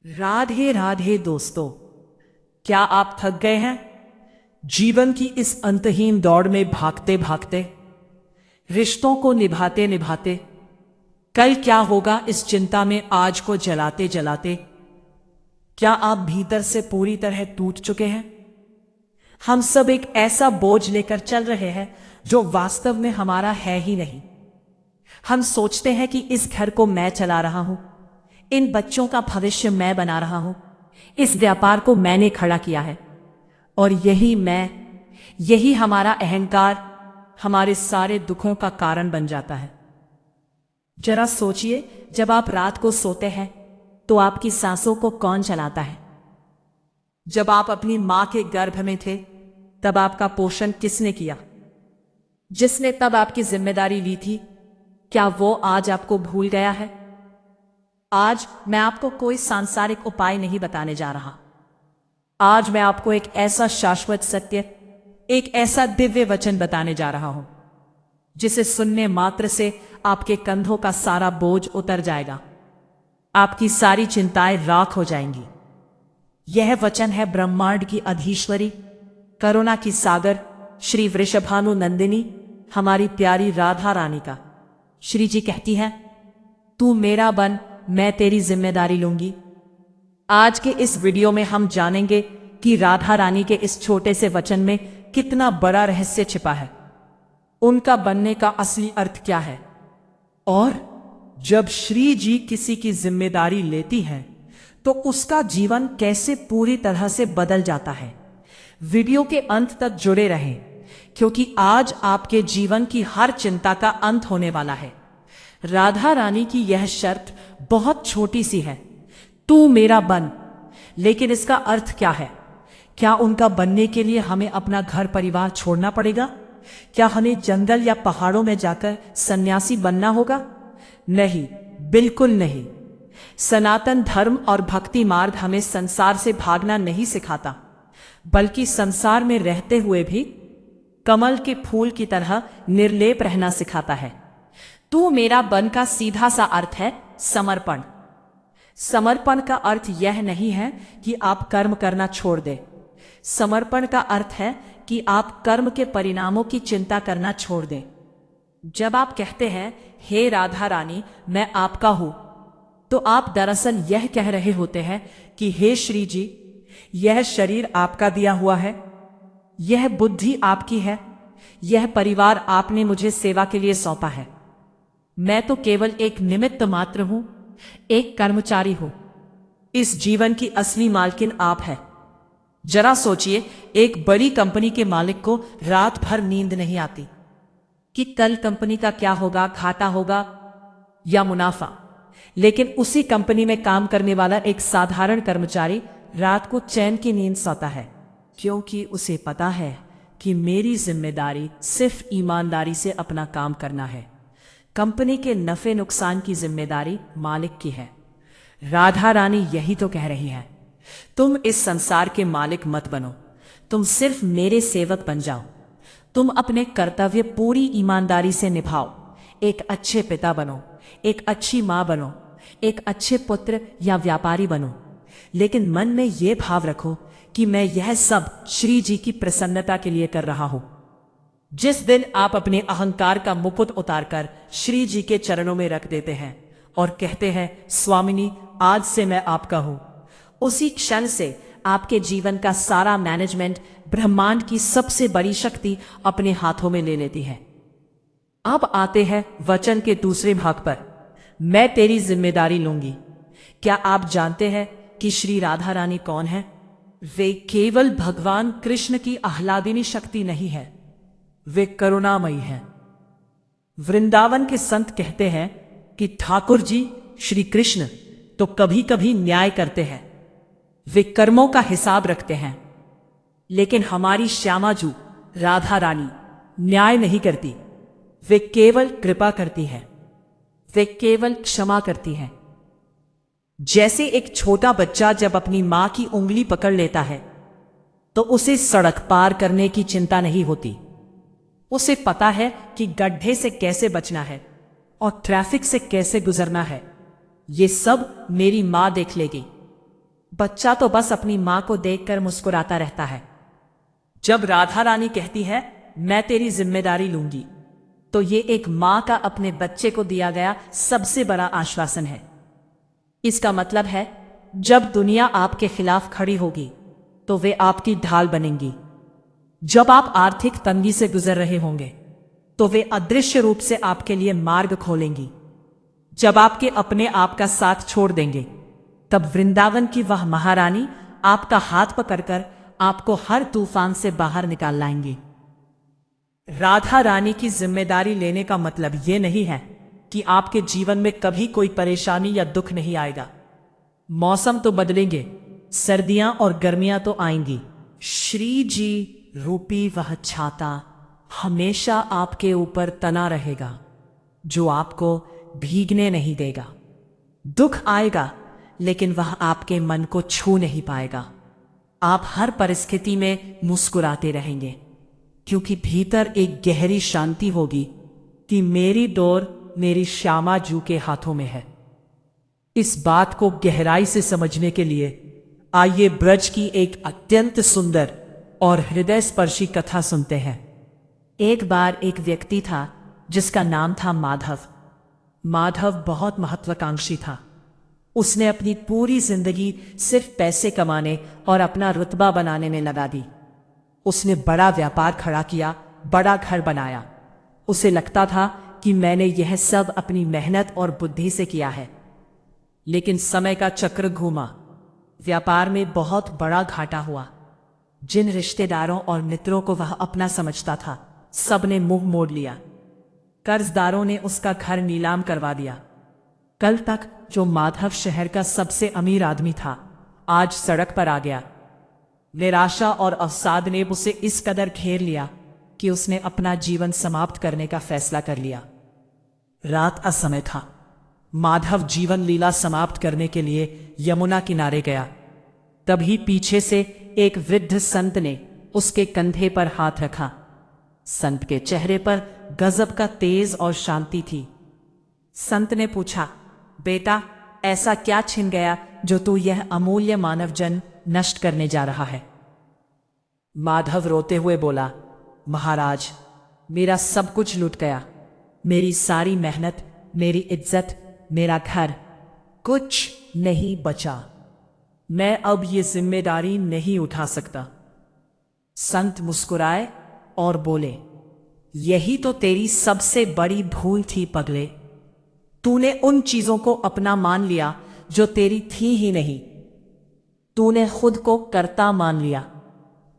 राधे राधे दोस्तों, क्या आप थक गए हैं जीवन की इस अंतहीन दौड़ में भागते भागते, रिश्तों को निभाते निभाते? कल क्या होगा इस चिंता में आज को जलाते जलाते? क्या आप भीतर से पूरी तरह टूट चुके हैं? हम सब एक ऐसा बोझ लेकर चल रहे हैं जो वास्तव में हमारा है ही नहीं। हम सोचते हैं कि इस घर को मैं चला रहा हूं, इन बच्चों का भविष्य मैं बना रहा हूं, इस व्यापार को मैंने खड़ा किया है, और यही हमारा अहंकार हमारे सारे दुखों का कारण बन जाता है। जरा सोचिए, जब आप रात को सोते हैं तो आपकी सांसों को कौन चलाता है? जब आप अपनी मां के गर्भ में थे तब आपका पोषण किसने किया? जिसने तब आपकी जिम्मेदारी ली थी, क्या वो आज आपको भूल गया है? आज मैं आपको कोई सांसारिक उपाय नहीं बताने जा रहा। आज मैं आपको एक ऐसा शाश्वत सत्य, एक ऐसा दिव्य वचन बताने जा रहा हूं जिसे सुनने मात्र से आपके कंधों का सारा बोझ उतर जाएगा, आपकी सारी चिंताएं राख हो जाएंगी। यह वचन है ब्रह्मांड की अधीश्वरी, करुणा की सागर, श्री वृषभानु नंदिनी, हमारी प्यारी राधा रानी का। श्री जी कहती हैं, तू मेरा बन, मैं तेरी जिम्मेदारी लूंगी। आज के इस वीडियो में हम जानेंगे कि राधा रानी के इस छोटे से वचन में कितना बड़ा रहस्य छिपा है, उनका बनने का असली अर्थ क्या है, और जब श्री जी किसी की जिम्मेदारी लेती हैं तो उसका जीवन कैसे पूरी तरह से बदल जाता है। वीडियो के अंत तक जुड़े रहें, क्योंकि आज आपके जीवन की हर चिंता का अंत होने वाला है। राधा रानी की यह शर्त बहुत छोटी सी है, तू मेरा बन, लेकिन इसका अर्थ क्या है? क्या उनका बनने के लिए हमें अपना घर परिवार छोड़ना पड़ेगा? क्या हमें जंगल या पहाड़ों में जाकर सन्यासी बनना होगा? नहीं, बिल्कुल नहीं। सनातन धर्म और भक्ति मार्ग हमें संसार से भागना नहीं सिखाता, बल्कि संसार में रहते हुए भी कमल के फूल की तरह निर्लेप रहना सिखाता है। तू मेरा बन का सीधा सा अर्थ है समर्पण। समर्पण का अर्थ यह नहीं है कि आप कर्म करना छोड़ दें। समर्पण का अर्थ है कि आप कर्म के परिणामों की चिंता करना छोड़ दें। जब आप कहते हैं, हे राधा रानी मैं आपका हूं, तो आप दरअसल यह कह रहे होते हैं कि हे श्री जी, यह शरीर आपका दिया हुआ है, यह बुद्धि आपकी है, यह परिवार आपने मुझे सेवा के लिए सौंपा है। मैं तो केवल एक निमित्त मात्र हूं, एक कर्मचारी हूं। इस जीवन की असली मालकिन आप है। जरा सोचिए, एक बड़ी कंपनी के मालिक को रात भर नींद नहीं आती कि कल कंपनी का क्या होगा, घाटा होगा या मुनाफा। लेकिन उसी कंपनी में काम करने वाला एक साधारण कर्मचारी रात को चैन की नींद सोता है, क्योंकि उसे पता है कि मेरी जिम्मेदारी सिर्फ ईमानदारी से अपना काम करना है। कंपनी के नफे नुकसान की जिम्मेदारी मालिक की है। राधा रानी यही तो कह रही है, तुम इस संसार के मालिक मत बनो, तुम सिर्फ मेरे सेवक बन जाओ। तुम अपने कर्तव्य पूरी ईमानदारी से निभाओ, एक अच्छे पिता बनो, एक अच्छी मां बनो, एक अच्छे पुत्र या व्यापारी बनो, लेकिन मन में यह भाव रखो कि मैं यह सब श्री जी की प्रसन्नता के लिए कर रहा हूं। जिस दिन आप अपने अहंकार का मुकुट उतारकर श्री जी के चरणों में रख देते हैं और कहते हैं, स्वामिनी आज से मैं आपका हूं, उसी क्षण से आपके जीवन का सारा मैनेजमेंट ब्रह्मांड की सबसे बड़ी शक्ति अपने हाथों में ले लेती है। अब आते हैं वचन के दूसरे भाग पर, मैं तेरी जिम्मेदारी लूंगी। क्या आप जानते हैं कि श्री राधा रानी कौन है? वे केवल भगवान कृष्ण की आह्लादिनी शक्ति नहीं है, वे करुणामयी हैं। वृंदावन के संत कहते हैं कि ठाकुर जी श्री कृष्ण तो कभी कभी न्याय करते हैं, वे कर्मों का हिसाब रखते हैं, लेकिन हमारी श्यामाजू राधा रानी न्याय नहीं करती, वे केवल कृपा करती हैं, वे केवल क्षमा करती हैं। जैसे एक छोटा बच्चा जब अपनी मां की उंगली पकड़ लेता है तो उसे सड़क पार करने की चिंता नहीं होती। उसे पता है कि गड्ढे से कैसे बचना है और ट्रैफिक से कैसे गुजरना है। ये सब मेरी मां देख लेगी। बच्चा तो बस अपनी माँ को देखकर मुस्कुराता रहता है। जब राधा रानी कहती है मैं तेरी जिम्मेदारी लूंगी, तो ये एक माँ का अपने बच्चे को दिया गया सबसे बड़ा आश्वासन है। इसका मतलब है जब दुनिया आपके खिलाफ खड़ी होगी तो वे आपकी ढाल बनेंगी। जब आप आर्थिक तंगी से गुजर रहे होंगे तो वे अदृश्य रूप से आपके लिए मार्ग खोलेंगी। जब आपके अपने आप का साथ छोड़ देंगे तब वृंदावन की वह महारानी आपका हाथ पकड़कर आपको हर तूफान से बाहर निकाल लाएंगी। राधा रानी की जिम्मेदारी लेने का मतलब ये नहीं है कि आपके जीवन में कभी कोई परेशानी या दुख नहीं आएगा। मौसम तो बदलेंगे, सर्दियां और गर्मियां तो आएंगी। श्री जी रूपी वह छाता हमेशा आपके ऊपर तना रहेगा, जो आपको भीगने नहीं देगा। दुख आएगा लेकिन वह आपके मन को छू नहीं पाएगा। आप हर परिस्थिति में मुस्कुराते रहेंगे, क्योंकि भीतर एक गहरी शांति होगी कि मेरी डोर मेरी श्यामा जू के हाथों में है। इस बात को गहराई से समझने के लिए आइए ब्रज की एक अत्यंत सुंदर और हृदय स्पर्शी कथा सुनते हैं। एक बार एक व्यक्ति था जिसका नाम था माधव। माधव बहुत महत्वाकांक्षी था। उसने अपनी पूरी जिंदगी सिर्फ पैसे कमाने और अपना रुतबा बनाने में लगा दी। उसने बड़ा व्यापार खड़ा किया, बड़ा घर बनाया। उसे लगता था कि मैंने यह सब अपनी मेहनत और बुद्धि से किया है। लेकिन समय का चक्र घूमा, व्यापार में बहुत बड़ा घाटा हुआ। जिन रिश्तेदारों और मित्रों को वह अपना समझता था, सब ने मुंह मोड़ लिया। कर्जदारों ने उसका घर नीलाम करवा दिया। कल तक जो माधव शहर का सबसे अमीर आदमी था, आज सड़क पर आ गया। निराशा और अवसाद ने उसे इस कदर घेर लिया कि उसने अपना जीवन समाप्त करने का फैसला कर लिया। रात का समय था। माधव जीवन लीला समाप्त करने के लिए यमुना किनारे गया। तभी पीछे से एक वृद्ध संत ने उसके कंधे पर हाथ रखा। संत के चेहरे पर गजब का तेज और शांति थी। संत ने पूछा, बेटा, ऐसा क्या छिन गया जो तू यह अमूल्य मानव जन्म नष्ट करने जा रहा है? माधव रोते हुए बोला, महाराज, मेरा सब कुछ लुट गया। मेरी सारी मेहनत, मेरी इज्जत, मेरा घर, कुछ नहीं बचा। मैं अब ये जिम्मेदारी नहीं उठा सकता। संत मुस्कुराए और बोले, यही तो तेरी सबसे बड़ी भूल थी पगले। तूने उन चीजों को अपना मान लिया जो तेरी थी ही नहीं। तूने खुद को कर्ता मान लिया।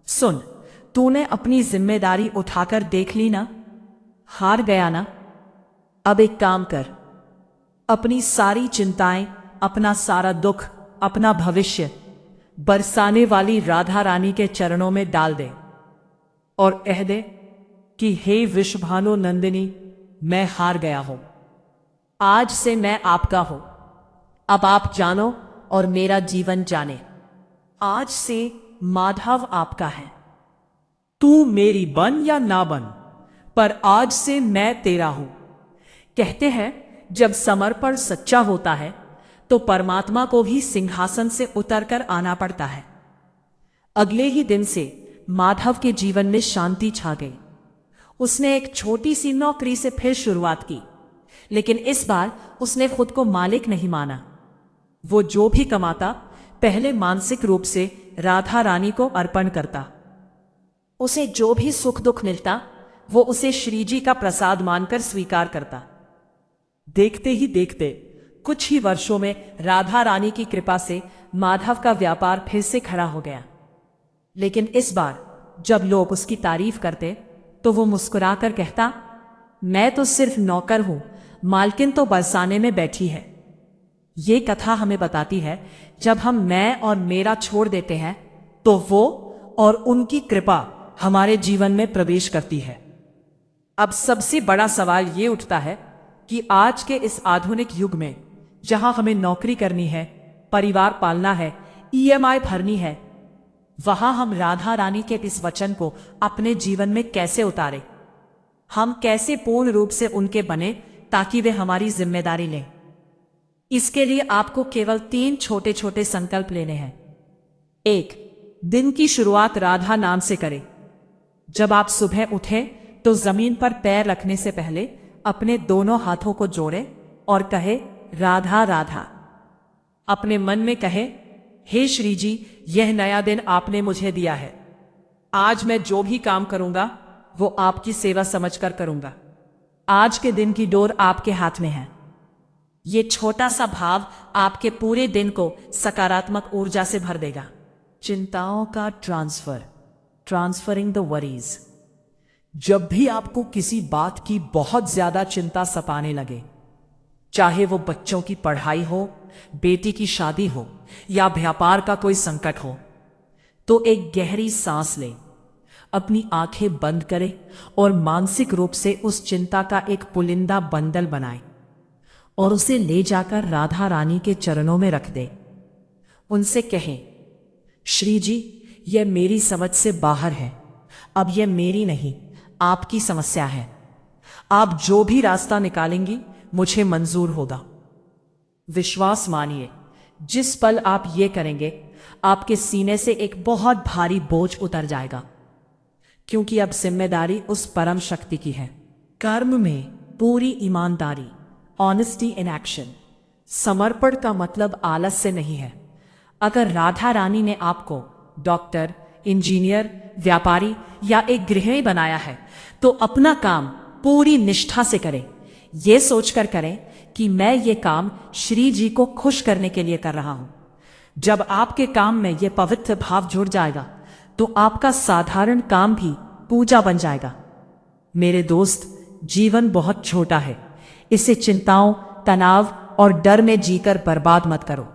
सुन, तूने अपनी जिम्मेदारी उठाकर देख ली ना, हार गया ना। अब एक काम कर, अपनी सारी चिंताएं, अपना सारा दुख, अपना भविष्य बरसाने वाली राधा रानी के चरणों में डाल दे और कह दे कि हे विश्वभानु नंदिनी, मैं हार गया हूं। आज से मैं आपका हूं। अब आप जानो और मेरा जीवन जाने। आज से माधव आपका है। तू मेरी बन या ना बन, पर आज से मैं तेरा हूं। कहते हैं जब समर्पण सच्चा होता है तो परमात्मा को भी सिंहासन से उतरकर आना पड़ता है। अगले ही दिन से माधव के जीवन में शांति छा गई। उसने एक छोटी सी नौकरी से फिर शुरुआत की, लेकिन इस बार उसने खुद को मालिक नहीं माना। वो जो भी कमाता पहले मानसिक रूप से राधा रानी को अर्पण करता। उसे जो भी सुख दुख मिलता वो उसे श्री जी का प्रसाद मानकर स्वीकार करता। देखते ही देखते कुछ ही वर्षों में राधा रानी की कृपा से माधव का व्यापार फिर से खड़ा हो गया। लेकिन इस बार जब लोग उसकी तारीफ करते तो वो मुस्कुराकर कहता, मैं तो सिर्फ नौकर हूं, मालकिन तो बरसाने में बैठी है। ये कथा हमें बताती है जब हम मैं और मेरा छोड़ देते हैं तो वो और उनकी कृपा हमारे जीवन में प्रवेश करती है। अब सबसे बड़ा सवाल ये उठता है कि आज के इस आधुनिक युग में जहां हमें नौकरी करनी है, परिवार पालना है, ईएमआई भरनी है, वहां हम राधा रानी के इस वचन को अपने जीवन में कैसे उतारें? हम कैसे पूर्ण रूप से उनके बने ताकि वे हमारी जिम्मेदारी लें? इसके लिए आपको केवल 3 छोटे छोटे संकल्प लेने हैं। एक, दिन की शुरुआत राधा नाम से करें। जब आप सुबह उठे तो जमीन पर पैर रखने से पहले अपने दोनों हाथों को जोड़े और कहे राधा राधा। अपने मन में कहे, हे श्री जी, यह नया दिन आपने मुझे दिया है। आज मैं जो भी काम करूंगा वो आपकी सेवा समझकर करूंगा। आज के दिन की डोर आपके हाथ में है। ये छोटा सा भाव आपके पूरे दिन को सकारात्मक ऊर्जा से भर देगा। चिंताओं का ट्रांसफरिंग द वरीज। जब भी आपको किसी बात की बहुत ज्यादा चिंता सताने लगे, चाहे वो बच्चों की पढ़ाई हो, बेटी की शादी हो या व्यापार का कोई संकट हो, तो एक गहरी सांस लें, अपनी आंखें बंद करें और मानसिक रूप से उस चिंता का एक पुलिंदा बंडल बनाएं और उसे ले जाकर राधा रानी के चरणों में रख दें। उनसे कहें, श्री जी, यह मेरी समझ से बाहर है। अब यह मेरी नहीं, आपकी समस्या है। आप जो भी रास्ता निकालेंगी मुझे मंजूर होगा। विश्वास मानिए, जिस पल आप ये करेंगे आपके सीने से एक बहुत भारी बोझ उतर जाएगा, क्योंकि अब जिम्मेदारी उस परम शक्ति की है। कर्म में पूरी ईमानदारी, ऑनेस्टी इन एक्शन। समर्पण का मतलब आलस्य नहीं है। अगर राधा रानी ने आपको डॉक्टर, इंजीनियर, व्यापारी या एक गृहिणी बनाया है तो अपना काम पूरी निष्ठा से करें। यह सोचकर करें कि मैं ये काम श्री जी को खुश करने के लिए कर रहा हूं। जब आपके काम में यह पवित्र भाव जुड़ जाएगा तो आपका साधारण काम भी पूजा बन जाएगा। मेरे दोस्त, जीवन बहुत छोटा है। इसे चिंताओं, तनाव और डर में जीकर बर्बाद मत करो।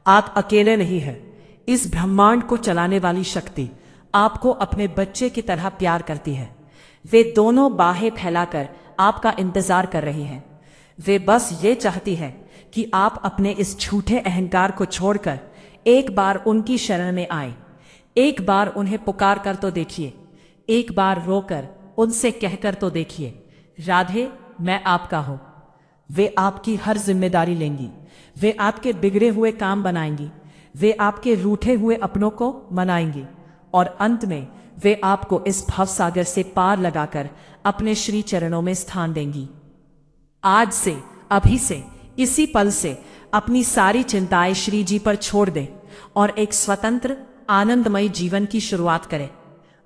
आप अकेले नहीं हैं। इस ब्रह्मांड को चलाने वाली शक्ति आपको अपने बच्चे की तरह प्यार करती है। वे दोनों बाहें फैलाकर आपका इंतजार कर रही हैं। वे बस ये चाहती है कि आप अपने इस झूठे अहंकार को छोड़कर एक बार उनकी शरण में आए। एक बार उन्हें पुकार कर तो देखिए, एक बार रोकर उनसे कहकर तो देखिए, राधे, मैं आपका हूं। वे आपकी हर जिम्मेदारी लेंगी। वे आपके बिगड़े हुए काम बनाएंगी। वे आपके रूठे हुए अपनों को मनाएंगी और अंत में वे आपको इस भवसागर से पार लगाकर अपने श्री चरणों में स्थान देंगी। आज से, अभी से, इसी पल से अपनी सारी चिंताएं श्री जी पर छोड़ दें और एक स्वतंत्र, आनंदमय जीवन की शुरुआत करें।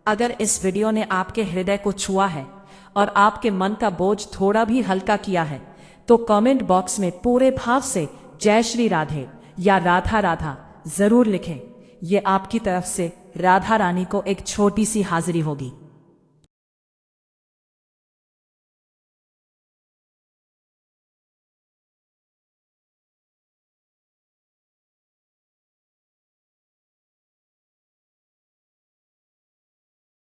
अगर इस वीडियो ने आपके हृदय को छुआ है और आपके मन का बोझ थोड़ा भी हल्का किया है तो कमेंट बॉक्स में पूरे भाव से जय श्री राधे या राधा राधा जरूर लिखें। ये आपकी तरफ से राधा रानी को एक छोटी सी हाजिरी होगी।